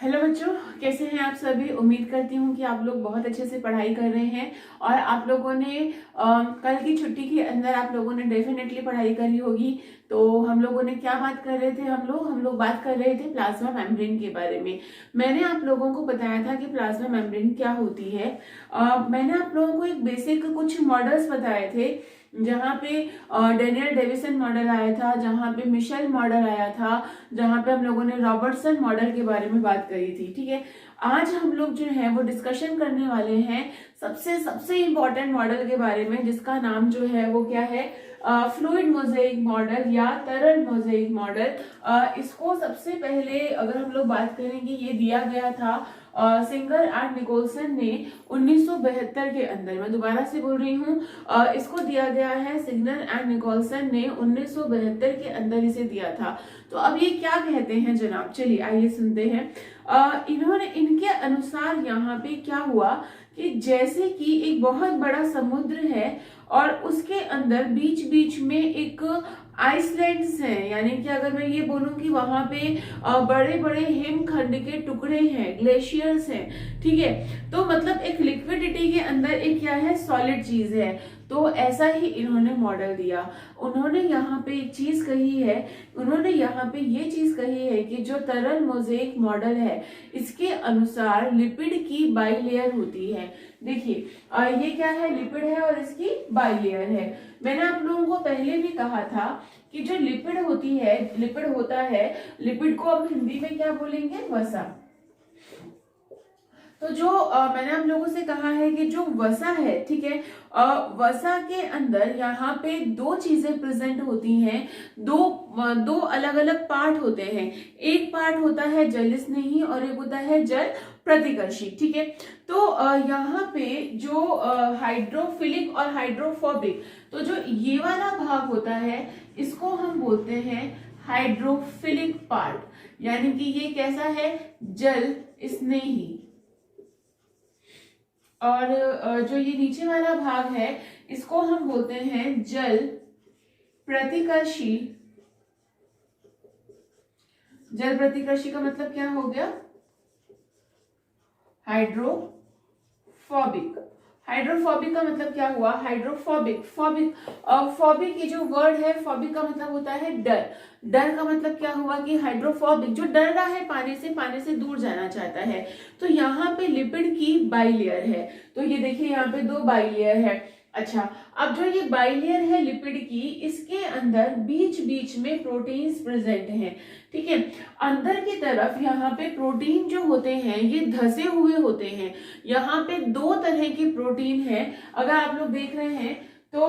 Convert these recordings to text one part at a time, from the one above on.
Hello बच्चों, कैसे हैं आप सभी। उम्मीद करती हूँ कि आप लोग बहुत अच्छे से पढ़ाई कर रहे हैं और आप लोगों ने कल की छुट्टी के अंदर आप लोगों ने डेफिनेटली पढ़ाई करी होगी। तो हम लोगों ने क्या बात कर रहे थे, हम लोग बात कर रहे थे प्लाज्मा मेम्ब्रेन के बारे में। मैंने आप लोगों को बताया था कि प्लाज्मा मेम्ब्रेन क्या होती है। मैंने आप लोगों को एक बेसिक कुछ मॉडल्स बताए थे, जहाँ पे डेनियल डेविसन मॉडल आया था, जहाँ पे मिशेल मॉडल आया था, जहाँ पे हम लोगों ने रॉबर्टसन मॉडल के बारे में बात करी थी। ठीक है, आज हम लोग जो है वो डिस्कशन करने वाले हैं सबसे सबसे इम्पोर्टेंट मॉडल के बारे में, जिसका नाम जो है वो क्या है, फ्लूइड मोज़ेइक मॉडल या तरल मोज़ेइक मॉडल। इसको सबसे पहले अगर हम लोग बात करेंगे, ये दिया गया था सिंगर एंड निकोलसन ने 1972 के अंदर। मैं दोबारा से बोल रही हूँ, इसको दिया गया है सिंगर एंड निकोलसन ने 1972 के अंदर इसे दिया था। तो अब ये क्या कहते हैं जनाब, चलिए आइए सुनते हैं। इनके अनुसार यहाँ पे क्या हुआ कि जैसे कि एक बहुत बड़ा समुद्र है और उसके अंदर बीच बीच में एक आइसलैंड्स हैं, यानी कि अगर मैं ये बोलूं कि वहां पे बड़े बड़े हिमखंड के टुकड़े हैं, ग्लेशियर्स हैं। ठीक है, तो मतलब एक लिक्विडिटी के अंदर एक क्या है, सॉलिड चीज है। तो ऐसा ही इन्होंने मॉडल दिया। उन्होंने यहाँ पे एक चीज कही है, उन्होंने यहाँ पे ये चीज कही है कि जो तरल मोज़ेइक मॉडल है इसके अनुसार लिपिड की बाइलेयर होती है। देखिए ये क्या है, लिपिड है और इसकी बाइलेयर है। मैंने आप लोगों को पहले भी कहा था कि जो लिपिड होती है, लिपिड होता है, लिपिड को अब हिंदी में क्या बोलेंगे, वसा। तो जो मैंने आप लोगों से कहा है कि जो वसा है, ठीक है, वसा के अंदर यहाँ पे दो चीजें प्रेजेंट होती हैं, दो अलग अलग पार्ट होते हैं। एक पार्ट होता है जल स्नेही और एक होता है जल प्रतिकर्षी। ठीक है, तो यहाँ पे जो हाइड्रोफिलिक और हाइड्रोफोबिक, तो जो ये वाला भाग होता है इसको हम बोलते हैं हाइड्रोफिलिक पार्ट, यानी कि ये कैसा है, जल स्नेही। और जो ये नीचे वाला भाग है इसको हम बोलते हैं जल प्रतिकर्षी। जल प्रतिकर्षी का मतलब क्या हो गया, हाइड्रोफोबिक। हाइड्रोफोबिक का मतलब क्या हुआ, हाइड्रोफोबिक। फोबिक ये जो वर्ड है, फोबिक का मतलब होता है डर। डर का मतलब क्या हुआ कि हाइड्रोफोबिक जो डर रहा है पानी से दूर जाना चाहता है। तो यहाँ पे लिपिड की बाइलेयर है। तो ये देखिए यहाँ पे दो बाइलेयर है। अच्छा, अब जो ये बाइलेयर है लिपिड की, इसके अंदर बीच बीच में प्रोटीन्स प्रेजेंट हैं। ठीक है, अंदर की तरफ यहाँ पे प्रोटीन जो होते हैं ये धसे हुए होते हैं। यहाँ पे दो तरह की प्रोटीन है, अगर आप लोग देख रहे हैं तो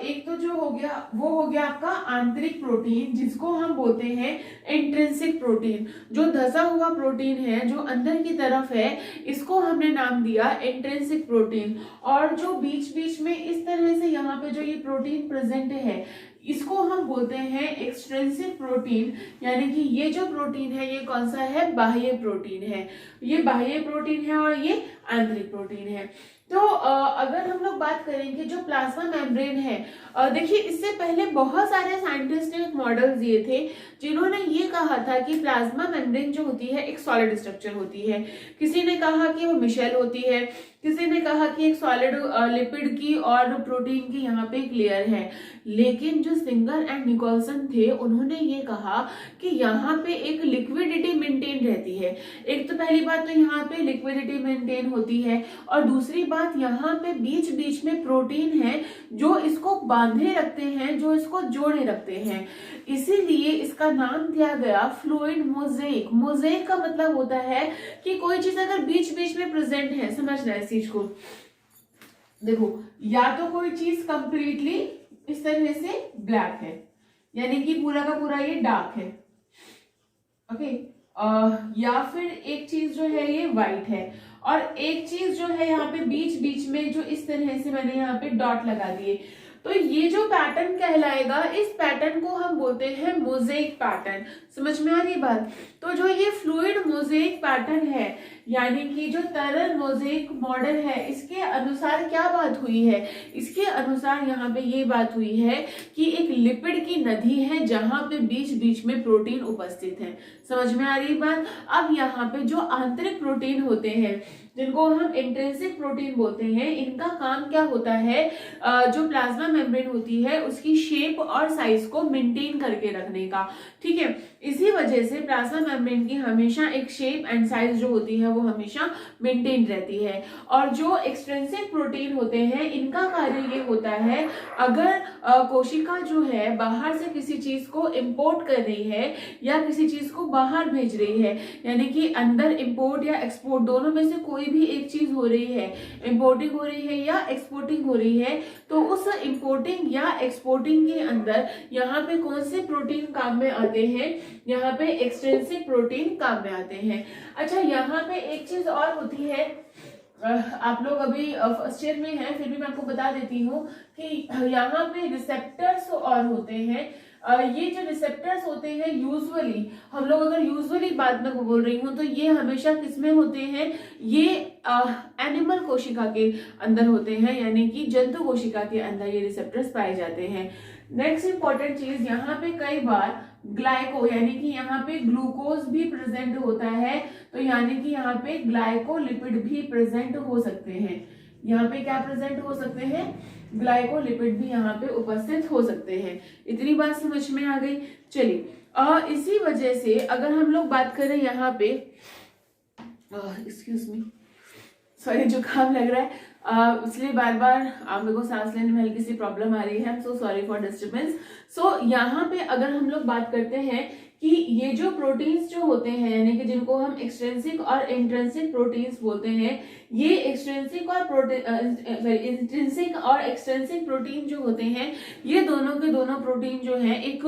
एक तो जो हो गया वो हो गया आपका आंतरिक प्रोटीन, जिसको हम बोलते हैं इंट्रिंसिक प्रोटीन। जो धसा हुआ प्रोटीन है जो अंदर की तरफ है इसको हमने नाम दिया इंट्रिंसिक प्रोटीन। और जो बीच बीच में इस तरह से यहाँ पे जो ये प्रोटीन प्रेजेंट है इसको हम बोलते हैं एक्सट्रिंसिक प्रोटीन, यानी कि ये जो प्रोटीन है ये कौन सा है, बाह्य प्रोटीन है। ये बाह्य प्रोटीन है और ये आंतरिक प्रोटीन है। तो अगर हम लोग बात करेंगे जो प्लाज्मा मेम्ब्रेन है, देखिए इससे पहले बहुत सारे साइंटिस्ट ने मॉडल्स दिए थे जिन्होंने ये कहा था कि प्लाज्मा मेम्ब्रेन जो होती है एक सॉलिड स्ट्रक्चर होती है। किसी ने कहा कि वो मिशेल होती है, किसी ने कहा कि एक सॉलिड लिपिड की और प्रोटीन की यहाँ पे एक लेयर है। लेकिन जो सिंगर एंड निकोलसन थे उन्होंने ये कहा कि यहाँ पे एक लिक्विडिटी मेंटेन रहती है। एक तो पहली बात तो यहाँ पे लिक्विडिटी मेंटेन होती है, और दूसरी बात यहाँ पे बीच बीच में प्रोटीन है जो इसको बांधे रखते हैं, जो इसको जोड़े रखते हैं। इसीलिए इसका नाम दिया गया फ्लूइड मोज़ेइक। मोज़ेइक का मतलब होता है कि कोई चीज अगर बीच बीच में प्रेजेंट है, समझना इस चीज को। देखो, या तो कोई चीज कंप्लीटली इस तरह से ब्लैक है, यानी कि पूरा का पूरा ये डार्क है, ओके, या फिर एक चीज जो है ये व्हाइट है, और एक चीज जो है यहाँ पे बीच बीच में जो इस तरह से मैंने यहाँ पे डॉट लगा दिए। तो ये जो पैटर्न कहलाएगा, इस पैटर्न को हम बोलते हैं मोज़ेइक पैटर्न। समझ में आ रही बात। तो जो ये फ्लूइड मोज़ेइक पैटर्न है, यानी कि जो तरल मोज़ेइक मॉडल है, इसके अनुसार क्या बात हुई है, इसके अनुसार यहाँ पे ये बात हुई है कि एक लिपिड की नदी है जहां पे बीच बीच में प्रोटीन उपस्थित है। समझ में आ रही बात। अब यहाँ पे जो आंतरिक प्रोटीन होते हैं जिनको हम इंट्रिंसिक प्रोटीन बोलते हैं, इनका काम क्या होता है, जो प्लाज्मा मेम्ब्रेन होती है उसकी शेप और साइज को मेंटेन करके रखने का, ठीक है। इसी वजह से प्लाज्मा मेम्ब्रेन की हमेशा एक शेप एंड साइज जो होती है वो हमेशा मेंटेन रहती है। और जो एक्सट्रिंसिक प्रोटीन होते हैं इनका कार्य ये होता है, अगर कोशिका जो है बाहर से किसी चीज को इंपोर्ट कर रही है या किसी चीज को बाहर भेज रही है, यानी कि अंदर इंपोर्ट या एक्सपोर्ट दोनों में से कोई भी एक चीज हो रही है, इंपोर्टिंग हो रही है या एक्सपोर्टिंग हो रही है, तो उस इंपोर्टिंग या एक्सपोर्टिंग के अंदर यहाँ पे कौन से प्रोटीन काम में आते हैं, यहाँ पे एक्सट्रिंसिक प्रोटीन काम में आते हैं। अच्छा, यहाँ पे एक चीज और होती है, आप लोग अभी फर्स्ट ईयर में हैं फिर भी मैं आपको बता देती हूँ कि यहाँ पे रिसेप्टर्स और होते हैं। ये जो रिसेप्टर्स होते हैं यूजुअली, हम लोग अगर यूजुअली बात में बोल रही हूँ तो ये हमेशा किसमें होते हैं, ये एनिमल कोशिका के अंदर होते हैं, यानी कि जंतु कोशिका के अंदर ये रिसेप्टर्स पाए जाते हैं। नेक्स्ट इंपॉर्टेंट चीज, यहाँ पे कई बार ग्लाइको यानी कि यहाँ पे ग्लूकोज भी प्रेजेंट होता है, तो यानी कि यहाँ पे ग्लाइकोलिपिड भी प्रेजेंट हो सकते हैं। यहाँ पे क्या प्रेजेंट हो सकते हैं, ग्लाइकोलिपिड भी यहाँ पे उपस्थित हो सकते हैं। इतनी बात समझ में आ गई। चलिए, इसी वजह से अगर हम लोग बात करें यहाँ पे, एक्सक्यूज मी, सॉरी जुकाम लग रहा है, इसलिए बार बार आप लोगों को सांस लेने में हल्की सी प्रॉब्लम आ रही है। I am so sorry for disturbance. So यहाँ पे अगर हम लोग बात करते हैं कि ये जो प्रोटीन्स जो होते हैं, यानी कि जिनको हम एक्सट्रिंसिक और इंट्रिंसिक प्रोटीन्स बोलते हैं, ये एक्सट्रिंसिक और इंट्रिंसिक और एक्सट्रिंसिक प्रोटीन जो होते हैं, ये दोनों के दोनों प्रोटीन जो है एक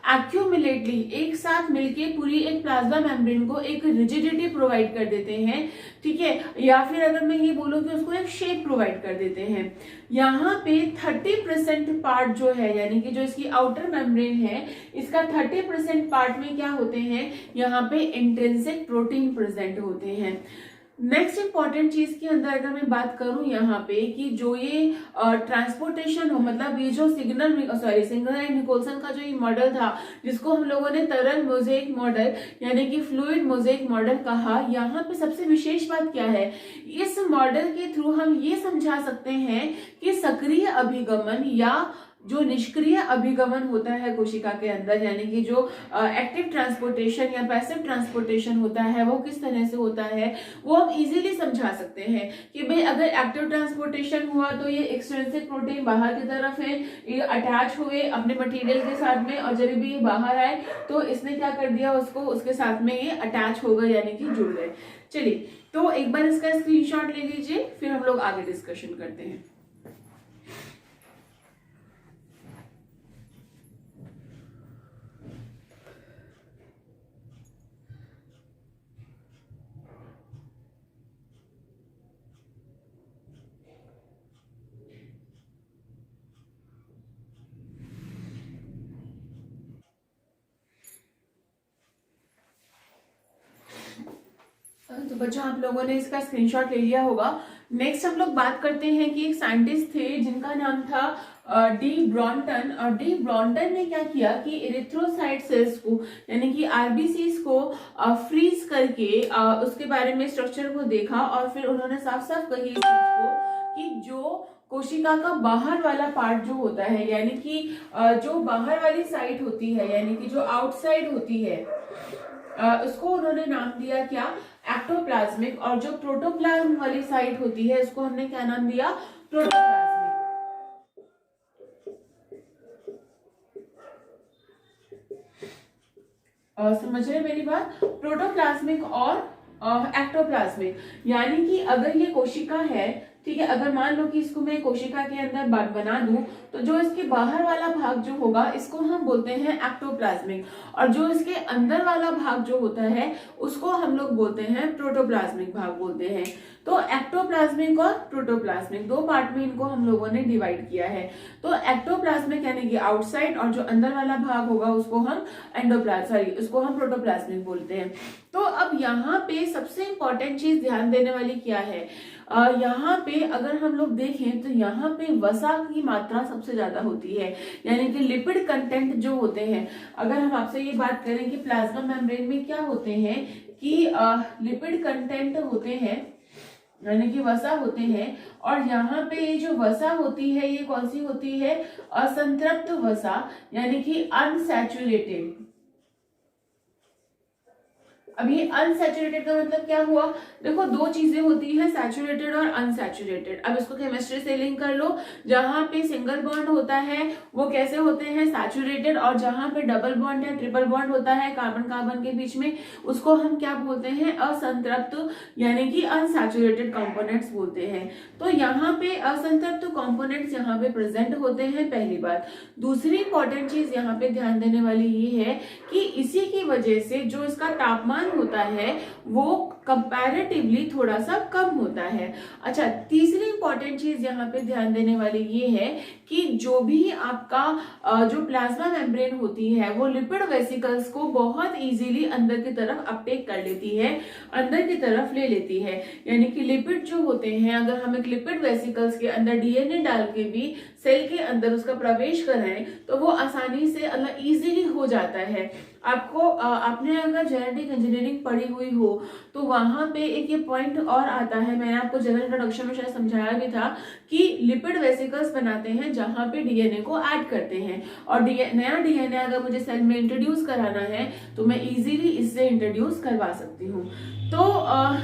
एक्यूमुलेटली एक साथ मिलके पूरी एक प्लाज्मा मेम्ब्रेन को एक रिजिडिटी प्रोवाइड कर देते हैं, ठीक है, या फिर अगर मैं ये बोलूं कि उसको एक शेप प्रोवाइड कर देते हैं। यहाँ पे 30% पार्ट जो है, यानी कि जो इसकी आउटर मेम्ब्रेन है, इसका 30% पार्ट में क्या होते हैं, यहाँ पे इंट्रिंसिक प्रोटीन प्रेजेंट होते हैं। नेक्स्ट इंपॉर्टेंट चीज के अंदर अगर मैं बात करूं यहाँ पे कि जो ये ट्रांसपोर्टेशन हो, मतलब ये जो सिग्नल एंड निकोल्सन का जो ये मॉडल था जिसको हम लोगों ने तरल मोज़ेक मॉडल यानी कि फ्लूइड मोज़ेक मॉडल कहा, यहाँ पे सबसे विशेष बात क्या है, इस मॉडल के थ्रू हम ये समझा सकते हैं कि सक्रिय अभिगमन या जो निष्क्रिय अभिगमन होता है कोशिका के अंदर, यानी कि जो एक्टिव ट्रांसपोर्टेशन या पैसिव ट्रांसपोर्टेशन होता है वो किस तरह से होता है, वो हम इजीली समझा सकते हैं कि भाई अगर एक्टिव ट्रांसपोर्टेशन हुआ तो ये एक्सट्रिंसिक प्रोटीन बाहर की तरफ है, ये अटैच हुए अपने मटेरियल के साथ में, और जब भी ये बाहर आए तो इसने क्या कर दिया, उसको उसके साथ में ये अटैच हो गए यानी कि जुड़ गए। चलिए, तो एक बार इसका स्क्रीनशॉट ले लीजिए, फिर हम लोग आगे डिस्कशन करते हैं। तो बच्चों, आप लोगों ने इसका स्क्रीनशॉट ले लिया होगा। नेक्स्ट हम लोग बात करते हैं कि एक साइंटिस्ट थे जिनका नाम था डी ब्रॉन्टन। और डी ब्रॉन्टन ने क्या किया कि एरिथ्रोसाइट सेल्स को यानी कि आरबीसीज को फ्रीज करके उसके बारे में स्ट्रक्चर को देखा, और फिर उन्होंने साफ साफ कही इस चीज को कि जो कोशिका का बाहर वाला पार्ट जो होता है, यानी कि जो बाहर वाली साइड होती है, यानी कि जो आउटसाइड होती है, उसको उन्होंने नाम दिया क्या, एक्टोप्लाज्मिक। और जो प्रोटोप्लाज्म वाली साइड होती है उसको हमने क्या नाम दिया, प्रोटोप्लाज्मिक। समझ रहे मेरी बात, प्रोटोप्लाज्मिक और एक्टोप्लाज्मिक। यानी कि अगर ये कोशिका है, ठीक है, अगर मान लो कि इसको मैं कोशिका के अंदर बना दूं, तो जो इसके बाहर वाला भाग जो होगा इसको हम बोलते हैं एक्टोप्लाज्मिक, और जो इसके अंदर वाला भाग जो होता है उसको हम लोग बोलते हैं प्रोटोप्लाज्मिक भाग बोलते हैं। तो एक्टोप्लाज्मिक और प्रोटोप्लाज्मिक दो पार्ट में इनको हम लोगों ने डिवाइड किया है। तो एक्टोप्लाज्मिक यानी कि आउटसाइड, और जो अंदर वाला भाग होगा उसको हम उसको हम प्रोटोप्लाज्मिक बोलते हैं। तो अब यहाँ पे सबसे इंपॉर्टेंट चीज ध्यान देने वाली क्या है, यहाँ पे अगर हम लोग देखें तो यहाँ पे वसा की मात्रा सबसे ज्यादा होती है, यानी कि लिपिड कंटेंट जो होते हैं। अगर हम आपसे ये बात करें कि प्लाज्मा मेम्ब्रेन में क्या होते हैं कि लिपिड कंटेंट होते हैं, यानी कि वसा होते हैं, और यहाँ पे ये जो वसा होती है ये कौन सी होती है, असंतृप्त वसा, यानी कि अनसैचुरेटेड। अब ये अनसैचुरेटेड का मतलब क्या हुआ, देखो दो चीजें होती हैं, सैचुरेटेड और अनसैचुरेटेड। अब इसको केमिस्ट्री से लिंक कर लो, जहां पे सिंगल बॉन्ड होता है वो कैसे होते हैं, सैचुरेटेड, और जहां पे डबल बॉन्ड या ट्रिपल बॉन्ड होता है कार्बन कार्बन के बीच में, उसको हम क्या बोलते हैं, असंतृप्त, यानी कि अनसैचुरेटेड कंपोनेंट्स बोलते हैं। तो यहाँ पे असंतृप्त कंपोनेंट्स यहाँ पे प्रेजेंट होते हैं, पहली बात। दूसरी इंपॉर्टेंट चीज यहाँ पे ध्यान देने वाली ये है कि इसी की वजह से जो इसका तापमान होता है वो कंपैरेटिवली थोड़ा सा कम होता है। अच्छा, तीसरी इंपॉर्टेंट चीज यहाँ पे ध्यान देने वाली ये है कि जो भी आपका जो प्लाज्मा मेम्ब्रेन होती है वो लिपिड वेसिकल्स को बहुत इजीली अंदर की तरफ अपटेक कर लेती है, अंदर की तरफ ले लेती है। यानी कि लिपिड जो होते हैं, अगर हम एक लिपिड वेसिकल्स के अंदर डीएनए डाल के भी सेल के अंदर उसका प्रवेश करें तो वो आसानी से इजीली हो जाता है। आपने अगर जेनेटिक इंजीनियरिंग पढ़ी हुई हो तो वहां पे एक ये पॉइंट और आता है, मैंने आपको जनरल इंट्रोडक्शन में शायद समझाया भी था कि लिपिड वेसिकल्स बनाते हैं जहां पे डीएनए को ऐड करते हैं, और नया डीएनए अगर मुझे सेल में इंट्रोड्यूस कराना है तो मैं इजीली इससे इंट्रोड्यूस करवा सकती हूँ। तो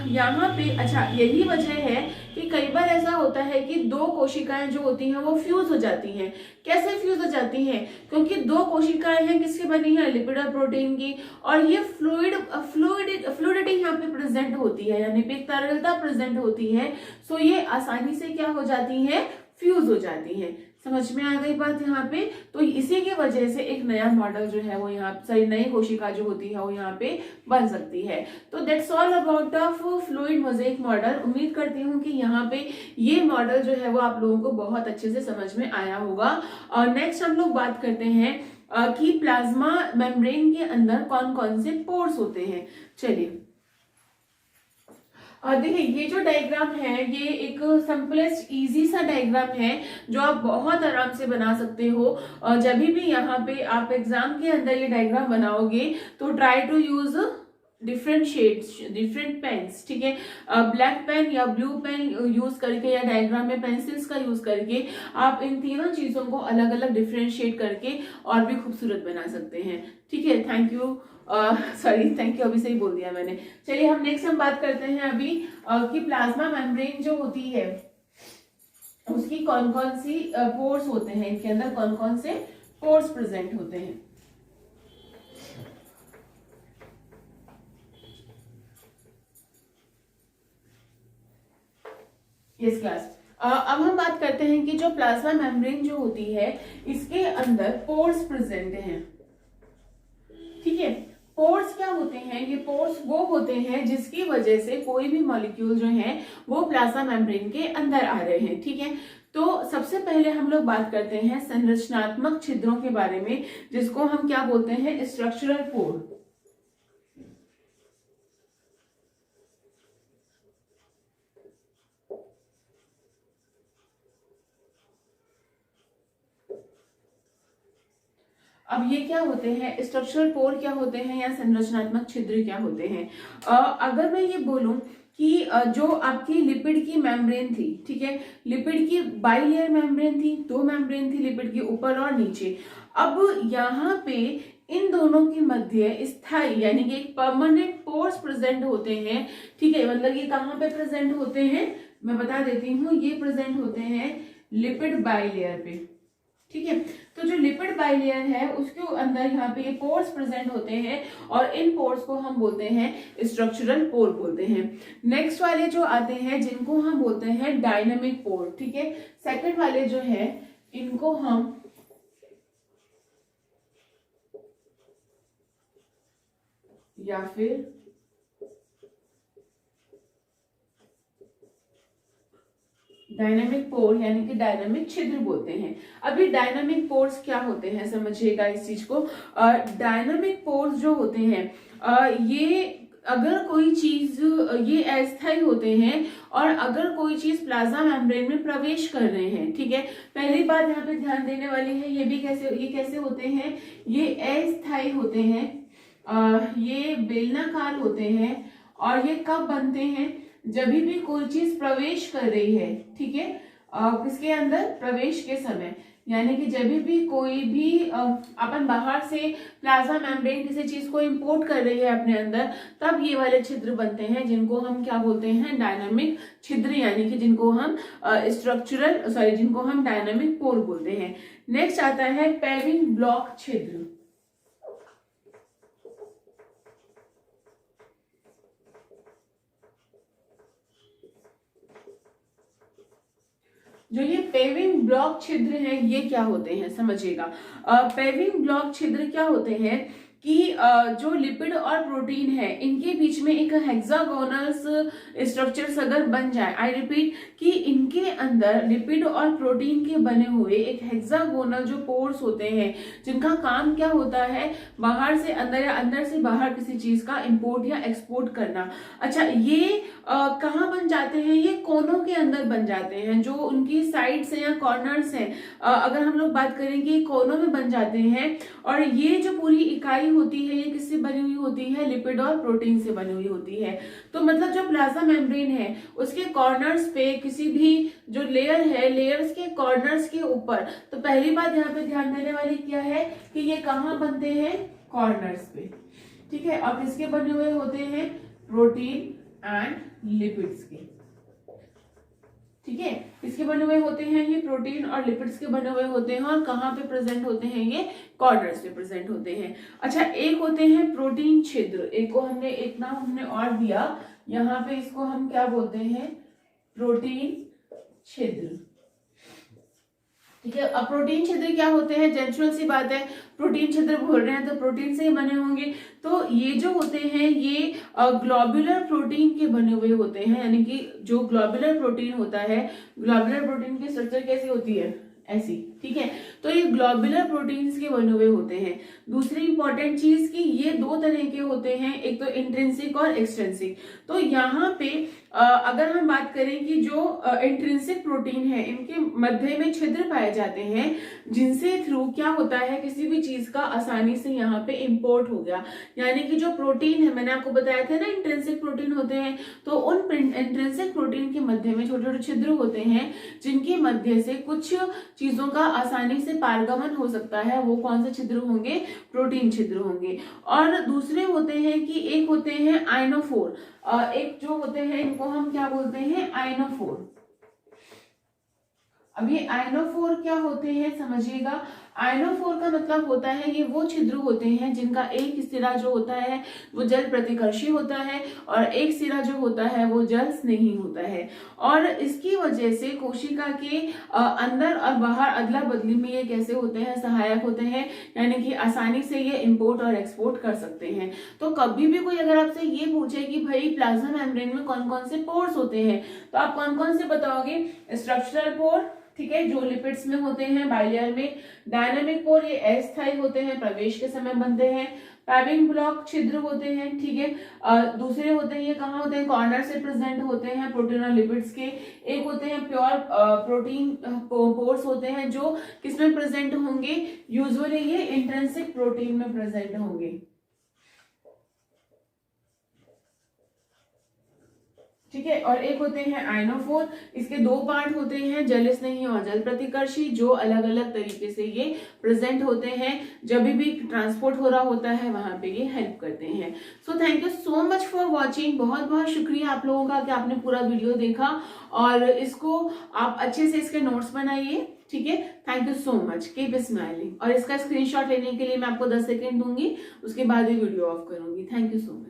यहाँ पे अच्छा यही वजह है कि कई बार ऐसा होता है कि दो कोशिकाएं जो होती हैं वो फ्यूज हो जाती हैं। कैसे फ्यूज हो जाती हैं, क्योंकि दो कोशिकाएं हैं किसकी बनी है, लिपिड और प्रोटीन की, और ये फ्लूइडिटी यहाँ पे प्रेजेंट होती है, यानी पे तरलता प्रेजेंट होती है। सो ये आसानी से क्या हो जाती है, फ्यूज हो जाती है। समझ में आ गई बात यहाँ पे। तो इसी की वजह से एक नया मॉडल जो है वो यहाँ सही नई कोशिका जो होती है वो यहाँ पे बन सकती है। तो that's all about of fluid mosaic model. उम्मीद करती हूँ कि यहाँ पे ये मॉडल जो है वो आप लोगों को बहुत अच्छे से समझ में आया होगा। और नेक्स्ट हम लोग बात करते हैं कि प्लाज्मा मेम्ब्रेन के अंदर कौन कौन से पोर्स होते हैं। चलिए देखिए ये जो डायग्राम है ये एक सिंपलेस्ट इजी सा डायग्राम है जो आप बहुत आराम से बना सकते हो। जब भी यहाँ पे आप एग्जाम के अंदर ये डायग्राम बनाओगे तो try to use different shades, different pens, ठीक है। ब्लैक पेन या ब्लू पेन यूज करके या डायग्राम में पेंसिल्स का यूज करके आप इन तीनों चीजों को अलग अलग डिफरेंशिएट करके और भी खूबसूरत बना सकते हैं, ठीक है। थैंक यू, थैंक यू, अभी सही बोल दिया मैंने। चलिए हम नेक्स्ट हम बात करते हैं अभी कि प्लाज्मा मेम्ब्रेन जो होती है उसकी कौन कौन सी पोर्स होते हैं, इनके अंदर कौन कौन से पोर्स प्रेजेंट होते हैं। यस क्लास, अब हम बात करते हैं कि जो प्लाज्मा मेम्ब्रेन जो होती है इसके अंदर पोर्स प्रेजेंट हैं, ठीक है। पोर्स क्या होते हैं, ये पोर्स वो होते हैं जिसकी वजह से कोई भी मॉलिक्यूल जो है वो प्लाज्मा मेम्ब्रेन के अंदर आ रहे हैं, ठीक है। तो सबसे पहले हम लोग बात करते हैं संरचनात्मक छिद्रों के बारे में, जिसको हम क्या बोलते हैं, स्ट्रक्चरल पोर। अब ये क्या होते हैं, स्ट्रक्चरल पोर क्या होते हैं या संरचनात्मक छिद्र क्या होते हैं। अगर मैं ये बोलूं कि जो आपकी लिपिड की मेम्ब्रेन थी, ठीक है, लिपिड की बाइलेयर मेम्ब्रेन थी, दो मेम्ब्रेन थी लिपिड की ऊपर और नीचे। अब यहाँ पे इन दोनों के मध्य स्थायी यानी कि एक परमानेंट पोर्स प्रेजेंट होते हैं, ठीक है। मतलब ये कहाँ पे प्रेजेंट होते हैं, मैं बता देती हूँ, ये प्रेजेंट होते हैं लिपिड बाइलेयर पे, ठीक है। तो जो लिपिड बाइलेयर है उसके अंदर यहाँ पे ये पोर्स प्रेजेंट होते हैं और इन पोर्स को हम बोलते हैं स्ट्रक्चरल पोर बोलते हैं। नेक्स्ट वाले जो आते हैं जिनको हम बोलते हैं डायनामिक पोर, ठीक है। सेकंड वाले जो है इनको हम या फिर डायनामिक पोर यानी कि डायनामिक छिद्र बोलते हैं। अभी डायनामिक पोर्स क्या होते हैं समझिएगा इस चीज को। डायनामिक पोर्स जो होते हैं ये अगर कोई चीज, ये अस्थायी होते हैं और अगर कोई चीज प्लाज्मा मेम्ब्रेन में प्रवेश कर रहे हैं, ठीक है। पहली बात यहाँ पे ध्यान देने वाली है, ये कैसे होते हैं, ये अस्थायी होते हैं, ये बेलनाकार होते हैं, और ये कब बनते हैं, जब भी कोई चीज प्रवेश कर रही है, ठीक है, किसके अंदर, प्रवेश के समय, यानी कि जब भी कोई भी अपन बाहर से प्लाज्मा मेम्ब्रेन किसी चीज को इंपोर्ट कर रही है अपने अंदर, तब ये वाले छिद्र बनते हैं, जिनको हम क्या बोलते हैं, डायनामिक छिद्र, यानी कि जिनको हम जिनको हम डायनामिक पोर बोलते हैं। नेक्स्ट आता है पेविंग ब्लॉक छिद्र। जो ये पेविंग ब्लॉक छिद्र हैं, ये क्या होते हैं समझिएगा। पेविंग ब्लॉक छिद्र क्या होते हैं कि जो लिपिड और प्रोटीन है, इनके बीच में एक हेक्सागोनल्स स्ट्रक्चर्स अगर बन जाए, आई रिपीट कि इनके अंदर लिपिड और प्रोटीन के बने हुए एक हेक्सागोनल जो पोर्स होते हैं, जिनका काम क्या होता है, बाहर से अंदर या अंदर से बाहर किसी चीज का इंपोर्ट या एक्सपोर्ट करना। अच्छा, ये कहाँ बन जाते हैं, ये कोनों के अंदर बन जाते हैं, जो उनकी साइड्स हैं या कॉर्नर्स हैं, अगर हम लोग बात करेंगे कोनों में बन जाते हैं। और ये जो पूरी इकाई होती है, ये किससे बनी हुई होती है, लिपिड और प्रोटीन से बनी हुई होती है। तो मतलब जो प्लाज्मा मेम्ब्रेन है, उसके कॉर्नर्स पे किसी भी जो लेयर है, लेयर्स के कॉर्नर्स के ऊपर, तो पहली बात यहाँ पे ध्यान देने वाली क्या है कि ये कहाँ बनते हैं, कॉर्नर्स पे, ठीक है। और किसके बने हुए होते हैं, प्रोटीन एंड लिपिड्स के, ठीक है। किसके बने हुए होते हैं, ये प्रोटीन और लिपिड्स के बने हुए होते हैं। और कहाँ पे प्रेजेंट होते हैं, ये कॉर्नर्स पे प्रेजेंट होते हैं। अच्छा, एक होते हैं प्रोटीन छिद्र, एक को हमने और दिया यहाँ पे, इसको हम क्या बोलते हैं, प्रोटीन छिद्र, ठीक है। अब प्रोटीन छिद्र क्या होते हैं, नेचुरल सी बात है, प्रोटीन छिद्र बोल रहे हैं तो प्रोटीन से ही बने होंगे। तो ये जो होते हैं, ये ग्लोबुलर प्रोटीन के बने हुए होते हैं, यानी कि जो ग्लोबुलर प्रोटीन होता है, ग्लोबुलर प्रोटीन की स्ट्रक्चर कैसी होती है, ऐसी, ठीक है। तो ये ग्लोबुलर प्रोटीन्स के बने हुए होते हैं। दूसरी इंपॉर्टेंट चीज कि ये दो तरह के होते हैं, एक तो इंट्रिंसिक और एक्सट्रिंसिक। तो यहाँ पे अगर हम बात करें कि जो इंट्रिंसिक प्रोटीन है, इनके मध्य में छिद्र पाए जाते हैं, जिनसे थ्रू क्या होता है, किसी भी चीज का आसानी से यहाँ पे इंपोर्ट हो गया। यानी कि जो प्रोटीन है, मैंने आपको बताया था ना, इंट्रिंसिक प्रोटीन होते हैं, तो उन इंट्रिंसिक प्रोटीन के मध्य में छोटे छोटे छिद्र होते हैं, जिनके मध्य से कुछ चीजों का आसानी से पारगमन हो सकता है। वो कौन से छिद्र होंगे, प्रोटीन छिद्र होंगे। और दूसरे होते हैं कि एक होते हैं आयनोफोर, एक जो होते हैं, इनको हम क्या बोलते हैं, आयनोफोर। अब ये आयनोफोर क्या होते हैं समझिएगा। आयनोफोर का मतलब होता है, ये वो छिद्र होते हैं जिनका एक सिरा जो होता है वो जल प्रतिकर्षी होता है, और एक सिरा जो होता है वो जल स्नेही होता है। और इसकी वजह से कोशिका के अंदर और बाहर अदला बदली में ये कैसे होते हैं, सहायक होते हैं, यानी कि आसानी से ये इंपोर्ट और एक्सपोर्ट कर सकते हैं। तो कभी भी कोई अगर आपसे ये पूछे कि भाई प्लाज्मा मेम्ब्रेन में कौन कौन से पोर्स होते हैं, तो आप कौन कौन से बताओगे, स्ट्रक्चरल पोर, ठीक है, जो लिपिड्स में होते हैं, बाइलेयर में। डायनामिक पोर, ये अस्थायी होते हैं, प्रवेश के समय बनते हैं। पेविंग ब्लॉक छिद्र होते हैं, ठीक है। दूसरे होते हैं, ये कहाँ होते हैं, कॉर्नर से प्रेजेंट होते हैं, प्रोटीन और लिपिड्स के। एक होते हैं प्योर प्रोटीन पोर्स होते हैं, जो किसमें प्रेजेंट होंगे, यूजुअली ये इंट्रिंसिक प्रोटीन में प्रेजेंट होंगे, ठीक है। और एक होते हैं आयनोफोर, इसके दो पार्ट होते हैं, जल स्नेही और जल प्रतिकर्षी, जो अलग अलग तरीके से ये प्रेजेंट होते हैं। जब भी ट्रांसपोर्ट हो रहा होता है वहां पे ये हेल्प करते हैं। So thank you so much for watching. बहुत बहुत शुक्रिया आप लोगों का कि आपने पूरा वीडियो देखा, और इसको आप अच्छे से इसके नोट्स बनाइए, ठीक है। Thank you so much, keep smiling. और इसका स्क्रीनशॉट लेने के लिए मैं आपको 10 सेकेंड दूंगी, उसके बाद ही वीडियो ऑफ करूंगी। Thank you so much.